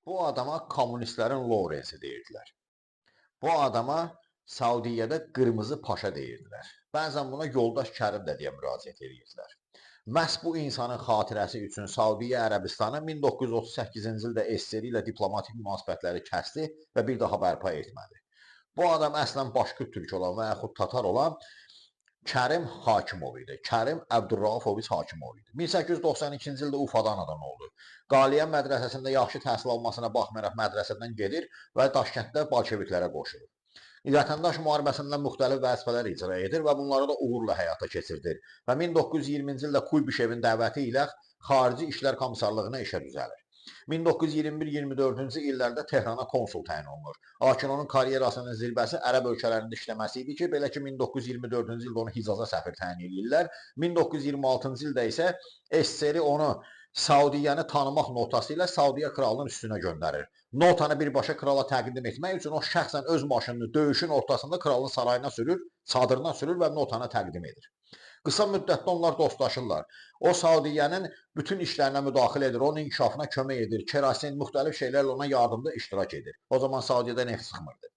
Bu adama kommunistlərin Lawrence'i deyirdilər. Bu adama Saudiyyədə qırmızı paşa deyirdilər. Bəzən buna yoldaş Kərim də deyə müraciət edirdilər. Məhz bu insanın xatirəsi üçün Saudiyyə Ərəbistanı 1938-ci ildə SSR ilə diplomatik münasibətləri kəsdi və bir daha bərpa etmədi. Bu adam əslən başqa türk olan və yaxud tatar olan Kərim Hakimov idi. Kərim Əbdurraufoviç Hakimov idi. 1892-ci ildə Ufadan adam oldu. Qaliyə mədrəsəsində yaxşı təhsil almasına baxmayaraq mədrəsədən gedir və Daşkənddə bolşeviklərə qoşulur. Vətəndaş müharibəsində müxtəlif vəzifələr icra edir və bunları da uğurla həyata keçirdir. Və 1920-ci ildə Kuybişevin dəvəti ilə Xarici İşlər Komissarlığına işə düzəlir. 1921-24-cü illərdə Tehrana konsul təyin olunur. Lakin onun karyerasının zirvəsi ərəb ölkələrində işləməsi idi ki, belə ki 1924-cü ildə onu Hicaza səfir təyin edirlər. 1926-cı ildə isə SSR onu Saudiyyəni tanımaq notası ilə Saudiyyə kralının üstünə göndərir. Notanı birbaşa krala təqdim etmək üçün o şəxsən öz maşınını döyüşün ortasında kralın sarayına sürür, çadırına sürür və notanı təqdim edir. Qısa müddətdə onlar dostlaşırlar. O Saudiyyənin bütün işlərinə müdaxilə edir, onun inkişafına kömək edir, kerasin, müxtəlif şeylərlə ona yardımda iştirak edir. O zaman Saudiyyədə neft çıxmırdı.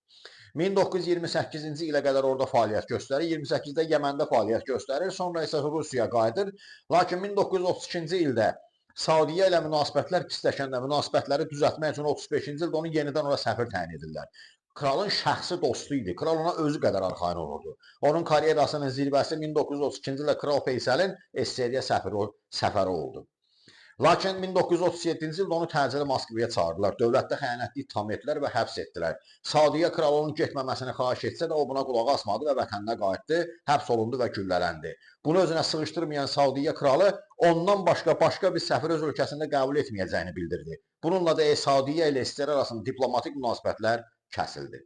1928-ci ilə qədər orada fəaliyyət göstərir, 28-də Yəməndə fəaliyyət göstərir, sonra isə Rusiyaya qayıdır. Lakin 1932-ci ildə Saudiyyə ilə münasibətlər pisləşəndə, münasibətləri düzəltmək üçün 35-ci ildə onu yenidən ora səfir təyin edirlər. Kralın şəxsi dostu idi. Kral ona özü qədər arxayın olurdu. Onun karyerasının zirvəsi 1932-ci ildə Kral Feysəlin SSR-yə səfəri oldu. Lakin 1937-ci ildə onu təcili Moskvaya çağırdılar. Dövlətdə xəyanətli ittiham etdilər və həbs etdilər. Saudiyyə kralı onun getməməsini xahiş etsə də o buna qulaq asmadı və vətəninə qayıtdı, həbs olundu və güllələndi. Bunu özünə sığışdırmayan Saudiyyə kralı ondan başqa bir səfir öz ölkəsində qəbul etməyəcəyini bildirdi. Bununla da Saudiyyə ilə SSR arasında diplomatik münasibətlər kəsildi.